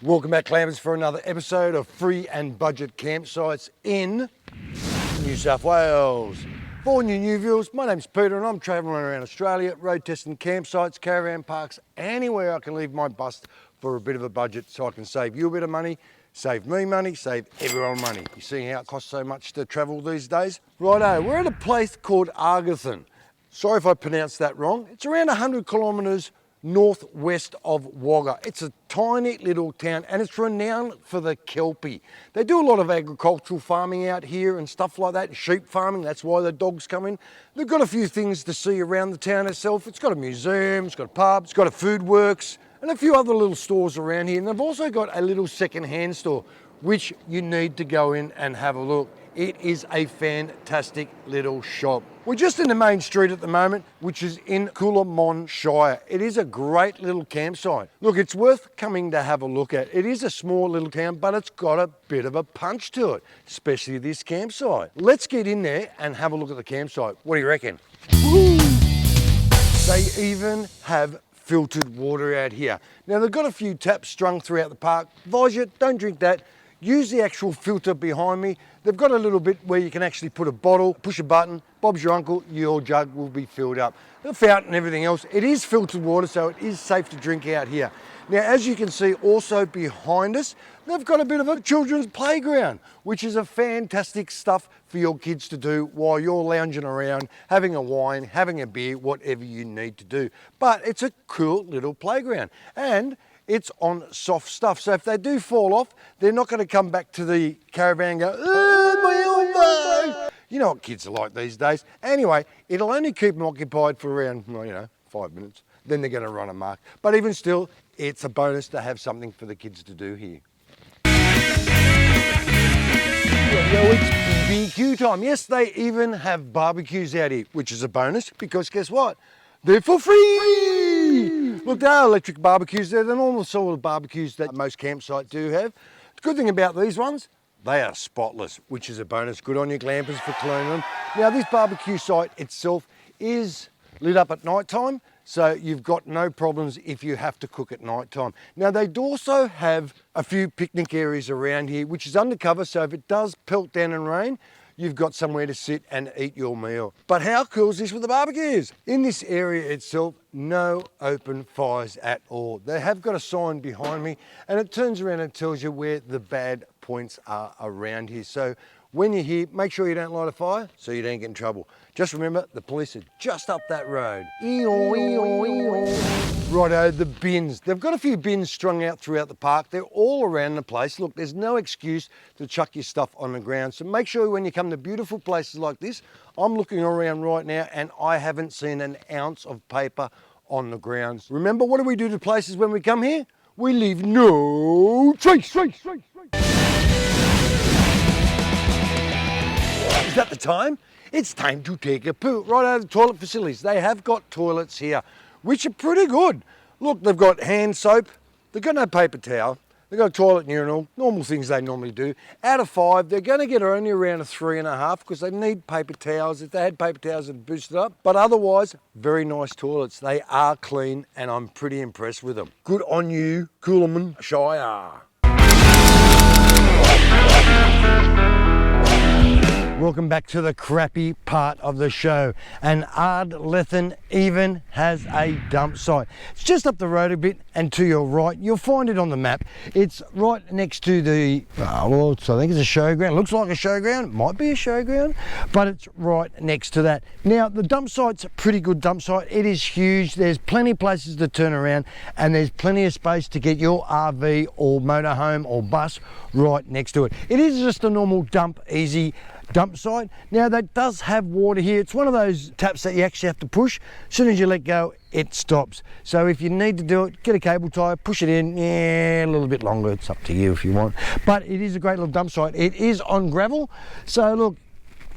Welcome back, clammers, for another episode of Free and Budget Campsites in New South Wales. For new viewers, my name's Peter and I'm travelling around Australia, road testing campsites, caravan parks, anywhere I can leave my bust for a bit of a budget so I can save you a bit of money, save me money, save everyone money. You see how it costs so much to travel these days? Righto, we're at a place called Ardlethan. Sorry if I pronounced that wrong. It's around 100 kilometres northwest of Wagga. It's a tiny little town and it's renowned for the kelpie. They do a lot of agricultural farming out here and stuff like that, sheep farming, that's why the dogs come in. They've got a few things to see around the town itself. It's got a museum, it's got a pub, it's got a food works and a few other little stores around here. And they've also got a little second-hand store, which you need to go in and have a look. It is a fantastic little shop. We're just in the main street at the moment, which is in Caravan Shire. It is a great little campsite. Look, it's worth coming to have a look at. It is a small little town, but it's got a bit of a punch to it, especially this campsite. Let's get in there and have a look at the campsite. What do you reckon? Woo! They even have filtered water out here. Now, they've got a few taps strung throughout the park. Advise you, don't drink that. Use the actual filter behind me. They've got a little bit where you can actually put a bottle, push a button, Bob's your uncle, your jug will be filled up. The fountain and everything else, it is filtered water, so it is safe to drink out here. Now, as you can see also behind us, they've got a bit of a children's playground, which is a fantastic stuff for your kids to do while you're lounging around, having a wine, having a beer, whatever you need to do. But it's a cool little playground. And it's on soft stuff, so if they do fall off, they're not going to come back to the caravan and go, oh, my elbow! You know what kids are like these days. Anyway, it'll only keep them occupied for around, 5 minutes. Then they're going to run amok. But even still, it's a bonus to have something for the kids to do here. It's BBQ time. Yes, they even have barbecues out here, which is a bonus because guess what? They're for free! Look, they are electric barbecues. They're the normal sort of barbecues that most campsites do have. The good thing about these ones, they are spotless, which is a bonus. Good on you, glampers, for cleaning them. Now, this barbecue site itself is lit up at night time, so you've got no problems if you have to cook at night time. Now, they do also have a few picnic areas around here, which is undercover, so if it does pelt down and rain, you've got somewhere to sit and eat your meal. But how cool is this with the barbecues? In this area itself, no open fires at all. They have got a sign behind me and it turns around and tells you where the bad points are around here. So when you're here, make sure you don't light a fire so you don't get in trouble. Just remember, the police are just up that road. Righto, the bins. They've got a few bins strung out throughout the park. They're all around the place. Look, there's no excuse to chuck your stuff on the ground. So make sure when you come to beautiful places like this, I'm looking around right now and I haven't seen an ounce of paper on the grounds. Remember, what do we do to places when we come here? We leave no trace. Is that the time? It's time to take a poo. Right out of the toilet facilities. They have got toilets here, which are pretty good. Look, they've got hand soap. They've got no paper towel. They've got a toilet and urinal, normal things they normally do. Out of 5, they're going to get only around a 3.5 because they need paper towels. If they had paper towels, it'd boost it up. But otherwise, very nice toilets. They are clean and I'm pretty impressed with them. Good on you, Caravan Shire. Welcome back to the crappy part of the show. And Ardlethan even has a dump site. It's just up the road a bit and to your right. You'll find it on the map. It's right next to the, I think it's a showground. It looks like a showground. It might be a showground, but it's right next to that. Now, the dump site's a pretty good dump site. It is huge. There's plenty of places to turn around and there's plenty of space to get your RV or motorhome or bus right next to it. It is just a normal easy dump site. Now, that does have water here. It's one of those taps that you actually have to push. As soon as you let go, it stops. So if you need to do it, get a cable tie, push it in, a little bit longer. It's up to you if you want. But it is a great little dump site. It is on gravel. So look,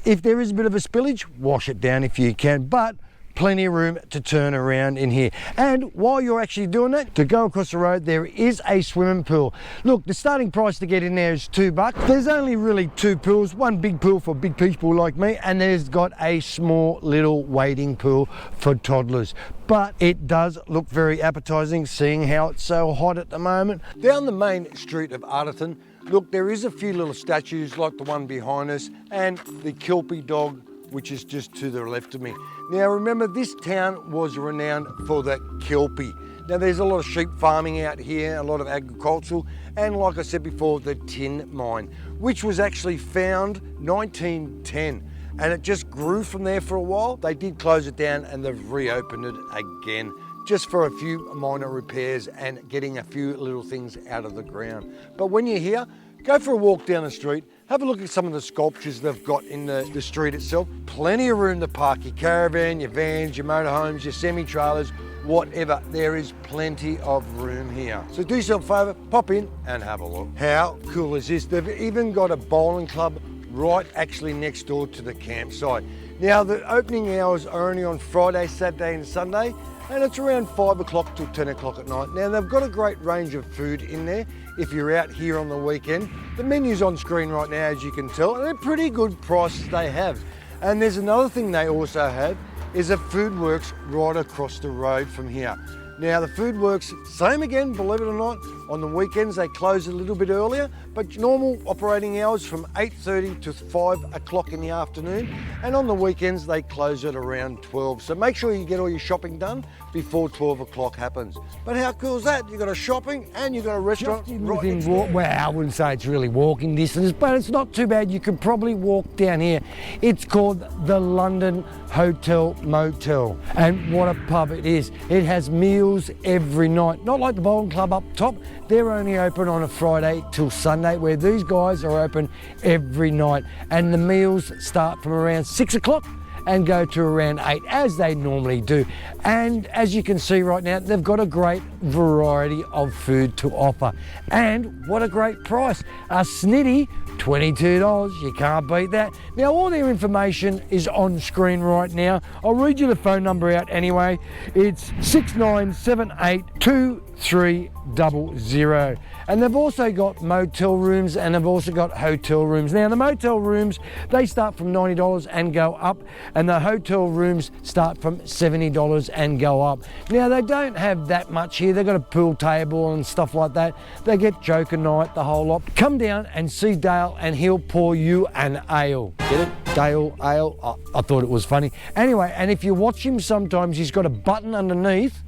if there is a bit of a spillage, wash it down if you can. But plenty of room to turn around in here. And while you're actually doing that, to go across the road, there is a swimming pool. Look, the starting price to get in there is $2. There's only really two pools, one big pool for big people like me, and there's got a small little wading pool for toddlers. But it does look very appetizing, seeing how it's so hot at the moment. Down the main street of Ardlethan, look, there is a few little statues like the one behind us and the Kelpie dog, which is just to the left of me. Now remember, this town was renowned for the Kelpie. Now there's a lot of sheep farming out here, a lot of agricultural, and like I said before, the tin mine, which was actually found 1910. And it just grew from there for a while. They did close it down and they've reopened it again, just for a few minor repairs and getting a few little things out of the ground. But when you're here, go for a walk down the street, have a look at some of the sculptures they've got in the street itself. Plenty of room to park your caravan, your vans, your motorhomes, your semi-trailers, whatever. There is plenty of room here. So do yourself a favour, pop in and have a look. How cool is this? They've even got a bowling club right actually next door to the campsite. Now the opening hours are only on Friday, Saturday and Sunday, and it's around 5 o'clock till 10 o'clock at night. Now they've got a great range of food in there if you're out here on the weekend. The menu's on screen right now, as you can tell, and they're pretty good prices they have. And there's another thing they also have, is a food works right across the road from here. Now the food works, same again, believe it or not, on the weekends they close a little bit earlier, but normal operating hours from 8:30 to 5 o'clock in the afternoon, and on the weekends they close at around 12. So make sure you get all your shopping done before 12 o'clock happens. But how cool is that? You've got a shopping and you've got a restaurant right next door. Well, I wouldn't say it's really walking distance, but it's not too bad. You could probably walk down here. It's called the London Hotel-Motel, and what a pub it is. It has meals every night, not like the bowling club up top. They're only open on a Friday till Sunday, where these guys are open every night, and the meals start from around 6 o'clock and go to around 8, as they normally do. And as you can see right now, they've got a great variety of food to offer. And what a great price. A snitty, $22, you can't beat that. Now all their information is on screen right now. I'll read you the phone number out anyway. It's 69782300. And they've also got motel rooms and they've also got hotel rooms. Now the motel rooms, they start from $90 and go up, and the hotel rooms start from $70 and go up. Now they don't have that much here. They've got a pool table and stuff like that. They get Joker night, the whole lot. Come down and see Dale and he'll pour you an ale. Get it? Dale ale. Oh, I thought it was funny. Anyway, and if you watch him sometimes, he's got a button underneath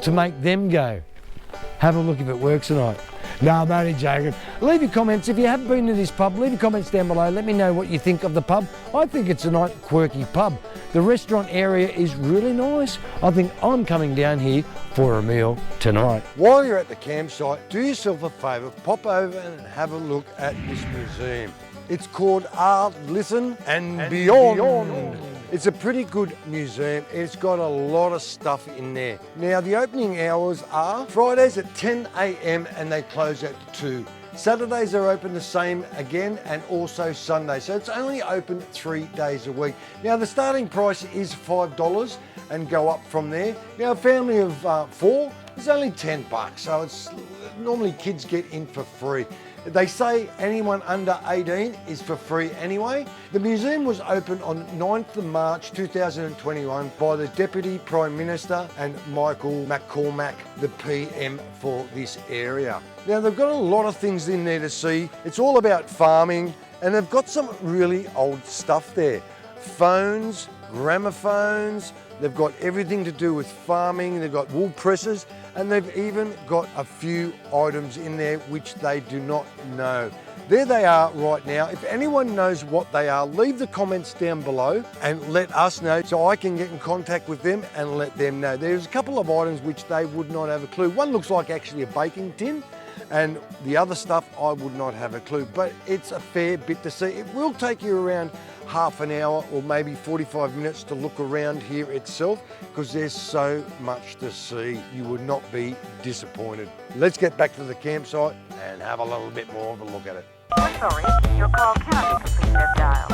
to make them go. Have a look if it works or not. No, I'm only joking. Leave your comments. If you have been to this pub, leave your comments down below. Let me know what you think of the pub. I think it's a nice, quirky pub. The restaurant area is really nice. I think I'm coming down here for a meal tonight. While you're at the campsite, do yourself a favour, pop over and have a look at this museum. It's called Ardlethan and Beyond. It's a pretty good museum. It's got a lot of stuff in there. Now the opening hours are Fridays at 10 a.m. and they close at 2. Saturdays are open the same again, and also Sunday. So it's only open 3 days a week. Now the starting price is $5 and go up from there. Now a family of 4 is only $10, so it's normally kids get in for free. They say anyone under 18 is for free anyway. The museum was opened on 9th of March 2021 by the Deputy Prime Minister and Michael McCormack, the PM for this area. Now they've got a lot of things in there to see. It's all about farming, and they've got some really old stuff there. Phones, gramophones, they've got everything to do with farming. They've got wool presses, and they've even got a few items in there which they do not know. There they are right now. If anyone knows what they are, leave the comments down below and let us know so I can get in contact with them and let them know. There's a couple of items which they would not have a clue. One looks like actually a baking tin, and the other stuff I would not have a clue, but it's a fair bit to see. It will take you around half an hour or maybe 45 minutes to look around here itself, because there's so much to see. You would not be disappointed. Let's get back to the campsite and have a little bit more of a look at it. We're sorry, your call cannot be completed as dialed.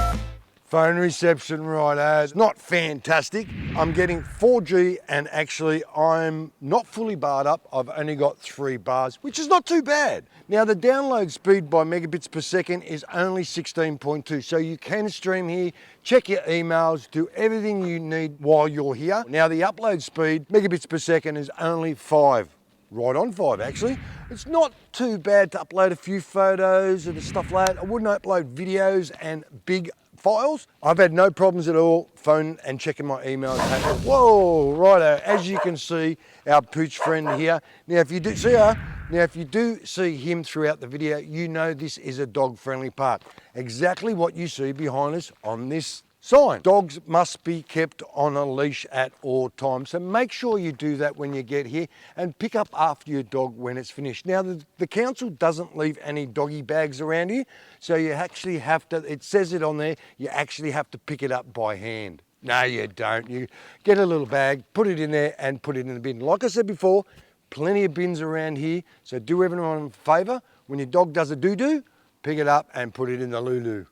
Phone reception, righto. It's not fantastic. I'm getting 4G and actually I'm not fully barred up. I've only got 3 bars, which is not too bad. Now the download speed by megabits per second is only 16.2. So you can stream here, check your emails, do everything you need while you're here. Now the upload speed, megabits per second, is only 5. Right on 5 actually. It's not too bad to upload a few photos and stuff like that. I wouldn't upload videos and big files. I've had no problems at all phone and checking my emails. Whoa, righto, as you can see, our pooch friend here. Now if you do see her, now if you do see him throughout the video, you know this is a dog friendly park. Exactly what you see behind us on this sign. Dogs must be kept on a leash at all times. So make sure you do that when you get here and pick up after your dog when it's finished. Now the council doesn't leave any doggy bags around here. So you actually have to, it says it on there, you actually have to pick it up by hand. No, you don't. You get a little bag, put it in there and put it in the bin. Like I said before, plenty of bins around here. So do everyone a favor. When your dog does a doo-doo, pick it up and put it in the loo-loo.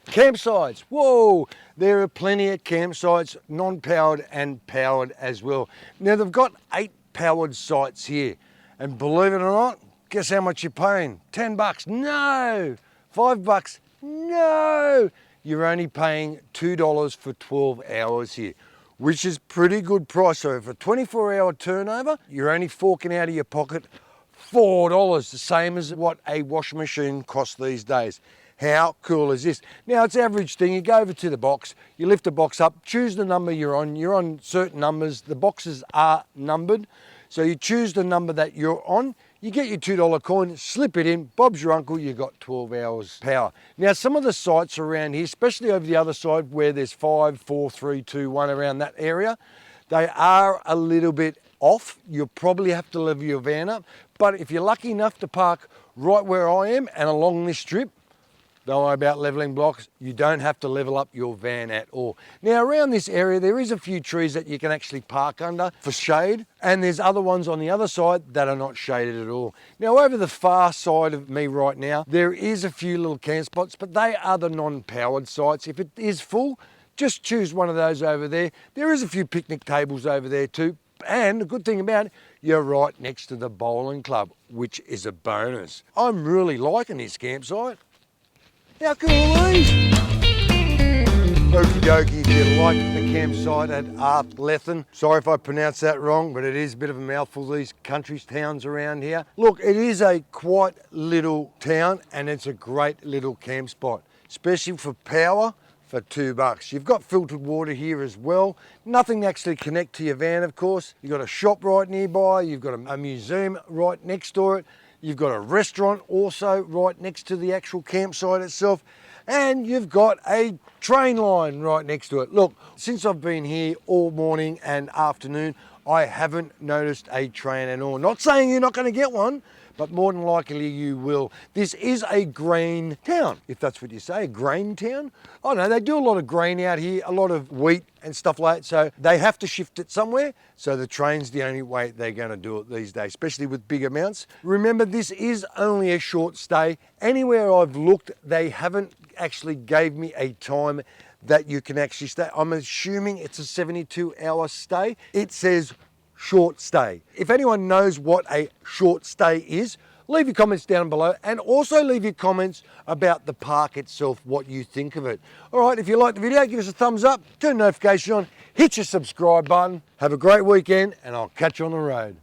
Campsites, whoa, there are plenty of campsites, non-powered and powered as well. Now they've got 8 powered sites here, and believe it or not, guess how much you're paying? $10? No. $5? No. You're only paying $2 for 12 hours here, which is pretty good price. So for a 24-hour turnover, you're only forking out of your pocket $4, the same as what a washing machine costs these days. How cool is this? Now it's average thing, you go over to the box, you lift the box up, choose the number you're on certain numbers, the boxes are numbered, so you choose the number that you're on, you get your $2 coin, slip it in, Bob's your uncle, you got 12 hours power. Now some of the sites around here, especially over the other side where there's 5, 4, 3, 2, 1 around that area, they are a little bit off. You'll probably have to level your van up, but if you're lucky enough to park right where I am and along this strip, don't worry about leveling blocks. You don't have to level up your van at all. Now around this area, there is a few trees that you can actually park under for shade, and there's other ones on the other side that are not shaded at all. Now over the far side of me right now, there is a few little camp spots, but they are the non-powered sites. If it is full, just choose one of those over there. There is a few picnic tables over there too. And the good thing about it, you're right next to the bowling club, which is a bonus. I'm really liking this campsite. How cool are these? Okie dokie, if you like the campsite at Ardlethan, sorry if I pronounced that wrong, but it is a bit of a mouthful, these country towns around here. Look, it is a quite little town and it's a great little camp spot, especially for power for $2. You've got filtered water here as well. Nothing to actually connect to your van, of course. You've got a shop right nearby, you've got a museum right next to it. You've got a restaurant also right next to the actual campsite itself, and you've got a train line right next to it. Look, since I've been here all morning and afternoon, I haven't noticed a train at all. Not saying you're not going to get one, but more than likely you will. This is a grain town, if that's what you say, a grain town. I know they do a lot of grain out here, a lot of wheat and stuff like that, so they have to shift it somewhere, so the train's the only way they're going to do it these days, especially with big amounts. Remember, this is only a short stay. Anywhere I've looked, they haven't actually gave me a time that you can actually stay. I'm assuming it's a 72-hour stay. It says short stay. If anyone knows what a short stay is, leave your comments down below, and also leave your comments about the park itself, what you think of it. All right, if you liked the video, give us a thumbs up, turn notifications on, hit your subscribe button. Have a great weekend, and I'll catch you on the road.